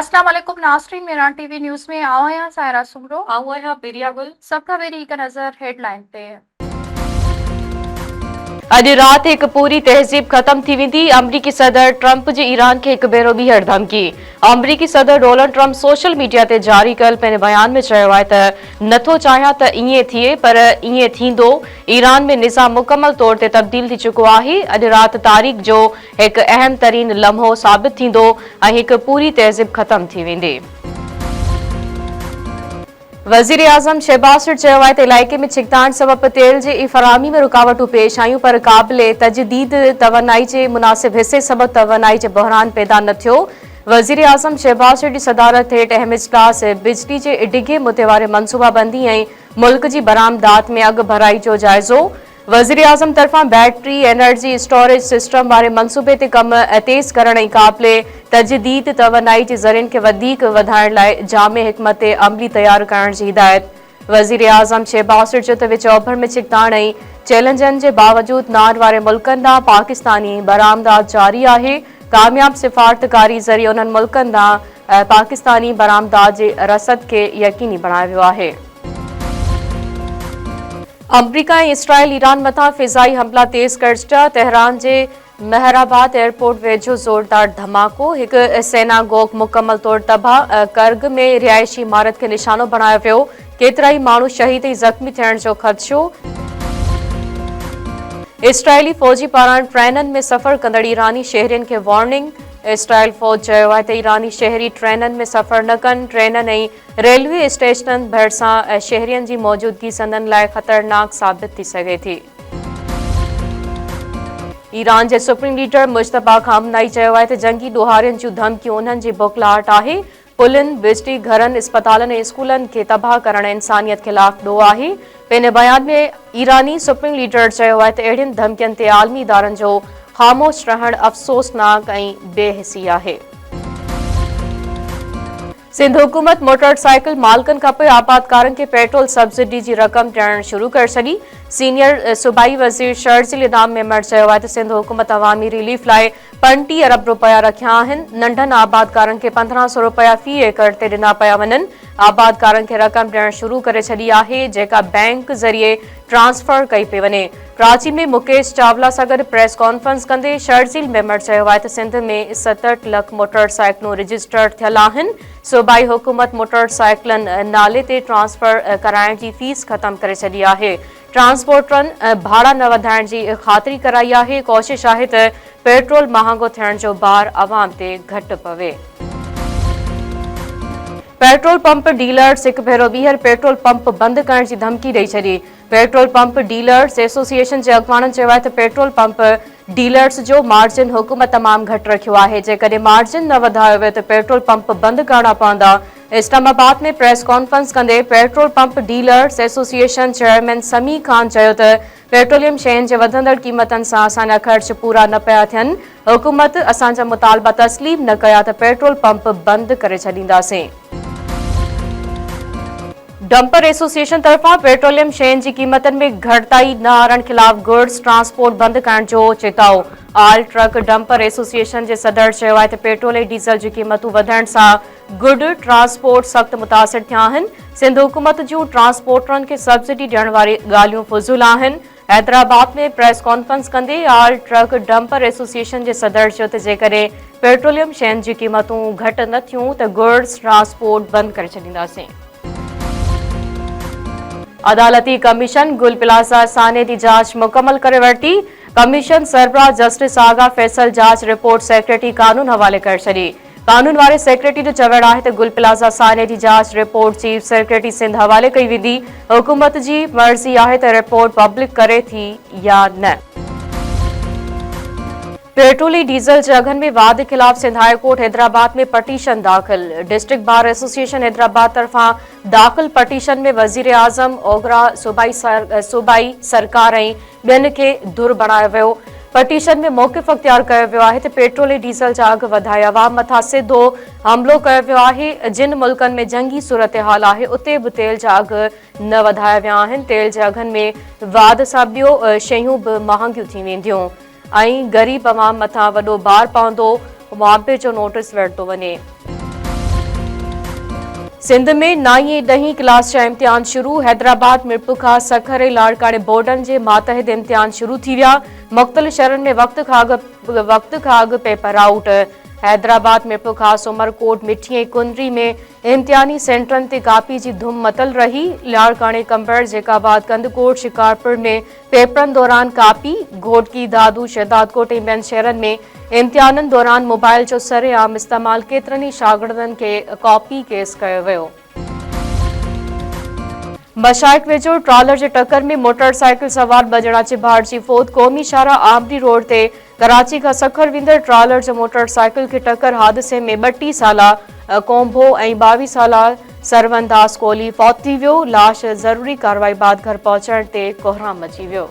अस्सलाम वालेकुम नाज़रीन, मेरान टीवी न्यूज़ में आओ यहाँ सायरा सुमरो आओ यहाँ बिरिया गुल सबका मेरी का नज़र हेडलाइन पे। अॼु राति हिकु पूरी तहज़ीब ख़त्म थी वेंदी। अमरीकी सदर ट्रंप जी ईरान खे हिकु भेरो ॿीहर धमकी। अमरीकी सदर डोनाल्ड ट्रंप सोशल मीडिया ते जारी कयल पंहिंजे बयान में चयो आहे त नथो चाहियां त ईअं थिए, पर ईअं थींदो। ईरान में निज़ाम मुकमल तौर ते तब्दील थी चुको आहे। अॼु राति तारीख़ जो हिकु अहम तरीन लम्हो साबित थींदो ऐं हिकु पूरी तहज़ीब ख़त्म थी वेंदी। वज़ीर आज़म शहबाज शरीफ़ चयो आहे त इलाइक़े में छिकताण सबबि तेल जी फ़राहमी में रुकावटूं पेश आयूं, पर क़ाबिले तजदीद तवानाई जे मुनासिब हिसे सबबि तवानाई जो बहरान पैदा न थियो। वज़ीर आज़म शहबाज शरीफ़ जी सदारत हेठि अहम इजलास बिजली जे डिघे मुद्दे वारे मनसूबाबंदी ऐं मुल्क जी बरामदात में अघु भराई जो जाइज़ो। वज़ीर आज़म तरफ़ां बैटरी एनर्जी स्टोरेज सिस्टम वारे मनसूबे ते कम तेज़ करण ऐं क़ाबिले तजदीद तवानाई जे ज़रियनि खे वधीक वधाइण लाइ जामे हिकमत अमली तयारु करण जी हिदायत। वज़ीर आज़म शहबाज शरीफ़ चयो त विच ओभर में छिकताण ऐं चैलेंजनि जे बावजूदि नान वारे मुल्कनि ॾांहुं पाकिस्तानी बरामदात जारी आहे। कामयाब सिफ़ारतकारी ज़रिए उन्हनि मुल्कनि ॾांहुं पाकिस्तानी बरामदात जे रसद खे यकीनी बणायो वियो आहे। अमरीका ऐं इसराइल ईरान मथां फ़िज़ाई हमला तेज़ करे छॾिया। तेहरान जे महराबाद एयरपोर्ट वेझो ज़ोरदार धमाको, हिकु सेनागोग मुकमल तौर तबाह। कर्ग में रिहायशी इमारत खे निशानो बणायो वियो। केतिराई माण्हू शहीद ऐं ज़ख़्मी थियण जो ख़दशो। इसराइली फ़ौजी पारां ट्रेननि में सफ़र कंदड़ ईरानी शहरियुनि खे वार्निंग। इसराइल फ़ौज चयो आहे त ईरानी शहरी ट्रेननि में सफ़र न कनि। ट्रेननि ऐं रेलवे स्टेशननि भरिसां शहरियुनि जी मौजूदगी संदनि लाइ ख़तरनाक साबित थी सघे थी। ईरान जे सुप्रीम लीडर मुश्तबा खामनाई चयो आहे त जंगी ॾोहारियुनि जूं धमकियूं उन्हनि जी बुखलाहट आहे। पुलनि, बिजली घरनि, इस्पतालनि ऐं स्कूलनि खे तबाह करण इंसानियत ख़िलाफ़ ॾोह आहे। पंहिंजे बयान में ईरानी सुप्रीम लीडर चयो आहे त अहिड़ियुनि धमकियुनि ते आलमी इदारनि जो ख़ामोश रहणु अफ़सोसनाक ऐं बेहिसी आहे। सिंध हुकूमत मोटरसाइकिल मालिकनि खां आबादकारनि खे पेट्रोल सब्सिडी जी रक़म ॾियणु शुरू करे छॾी। सीनियर सूबाई वज़ीर शर्जील इनाम मेमर चयो आहे त सिंध हुकूमत अवामी रिलीफ लाइ 35 अरब रुपया रखिया आहिनि। नंढनि आबादकारनि खे 1500 रुपया फ़ी एकड़ ते ॾिना पिया वञनि। आबादकारनि खे रक़म ॾियणु शुरू करे छॾी आहे, जेका बैंक ज़रिए ट्रांसफर कई पई वञे। कराची में मुकेश चावला सां गॾु प्रेस कॉन्फ्रेंस कंदे शर्जील मेमर चयो आहे त सिंध में 67 लख मोटरसाइकिलूं रजिस्टर्ड थियल आहिनि। सूबाई हुकूमत मोटरसाइकिलनि नाले ते ट्रांसफर कराइण जी फीस ख़त्म करे छॾी आहे। ट्रांसपोर्टरनि भाड़ा न वधाइण जी ख़ातिरी कराई आहे। कोशिश आहे त पेट्रोल महांगो थियण जो भार अवाम ते घटि पवे। पेट्रोल पंप डीलर्स हिकु भेरो ॿीहर पेट्रोल पंप बंदि करण जी धमकी ॾेई छॾी। पेट्रोल पंप डीलर्स एसोसिएशन जे अॻवाननि चयो आहे त पेट्रोल पंप डीलर्स जो मार्जिन हुकूमत तमामु घटि रखियो आहे। जेकॾहिं मार्जिन न वधायो वियो त पेट्रोल पंप बंदि करणा पवंदा। इस्लामाबाद में प्रेस कॉन्फ्रेंस कंदे petrol pump dealers association chairman समी खान चयो त पेट्रोलियम शयुनि जे वधंदड़ क़ीमतनि सां असांजा ख़र्च पूरा न पिया थियनि। हुकूमत असांजा मुतालबा तस्लीम न कया त पेट्रोल पंप बंदि करे छॾींदासीं। डंपर एसोसिएशन तरफ़ां पेट्रोलियम शयुनि जी क़ीमतनि में घटिताई न आणण ख़िलाफ़ गुड्स ट्रांसपोर्ट बंदि करण जो चिताओ। आल ट्रक डंपर एसोसिएशन जे सदर चयो आहे त पेट्रोल ऐं डीज़ल जी क़ीमतूं वधण सां गुड ट्रांसपोर्ट सख़्तु मुतासिर थिया आहिनि। सिंध हुकूमत जूं ट्रांसपोर्टरनि खे सब्सिडी ॾियण वारी ॻाल्हियूं फुज़ूल आहिनि। हैदराबाद में प्रेस कॉन्फ्रेंस कंदे आल ट्रक डंपर एसोसिएशन जे सदर चयो त जेकॾहिं पेट्रोलियम शयुनि जी क़ीमतूं घटि न थियूं त गुड्स ट्रांसपोर्ट बंदि करे छॾींदासीं। अदालती कमीशन गुल प्लाज़ा साने जी जांच मुकमल करे वरिती। कमीशन सरबराह जस्टिस आगा फैसल जांच रिपोर्ट सेक्रेटरी कानून हवाले करे छॾी। कानून वारे सेक्रेटरी जो चवणु आहे त गुल प्लाज़ा साने जी जांच रिपोर्ट चीफ सेक्रेटरी सिंध हवाले कई वेंदी। हुकूमत जी मर्ज़ी आहे त रिपोर्ट पब्लिक करे थी या न। पेट्रोल ऐं डीज़ल जे अघनि में वाध ख़िलाफ़ सिंध हाई कोर्ट हैदराबाद में पटीशन दाख़िल। डिस्ट्रिक्ट बार एसोसिएशन हैदराबाद तरफ़ां दाख़िल पटीशन में वज़ीर आज़म ओगरा सूबाई सरकार ऐं ॿियनि खे धुर बणायो वियो। पटीशन में मौक़िफ़ अख़्तियार कयो वियो आहे त पेट्रोल ऐं डीज़ल जा अघ वधाए अवाम मथां सिधो हमिलो कयो वियो आहे। जिन मुल्कनि में जंगी सूरत हाल आहे उते बि तेल जा अघ न वधाया विया आहिनि। तेल जे अघनि में वाध सां ॿियो शयूं बि महांगियूं थी वेंदियूं ऐं ग़रीब अवाम मथां वॾो भार पवंदो। मुआवज़े जो नोटिस वरितो वञे। सिंध में 9हीं 10हीं क्लास जा इम्तिहान शुरू। हैदराबाद मिरपुर खां सखर ऐं लाड़काणे बोर्डनि जे मातहत इम्तिहान शुरू थी विया। मुख़्तलिफ़ शहरनि में वक़्त खां अॻु पेपर आउट। हैदराबाद मिरपुर खास उमरकोट मिठी ऐं कुंदरी में इम्तिहानी सेंटरनि ते कापी जी धुम मतल रही। लाड़काणे कंबर जेकाबाद कंदकोट शिकारपुर में पेपरनि दौरान कापी। घोटकी दादू शहदादकोट ऐं ॿियनि शहरनि में इम्तिहाननि दौरान मोबाइल जो सरेआम इस्तेमाल केतिरनि ई शागिर्दनि खे कॉपी केस कयो वियो। मशाइक वेझो ट्रॉलर जे टक्कर में मोटरसाइकिल सवार 2 ॼणा ची भाड़जी फौत। क़ौमी शाहरा आमरी रोड ते कराची खां सखर वेंदड़ ट्रॉलर जो मोटरसाइकिल खे टक्कर हादसे में 32 साला कोम्भो ऐं 22 साला सरवनदास कोहली फौत थी वियो। लाश ज़रूरी कार्रवाई बाद घर पहुचण ते कोहराम मची वियो।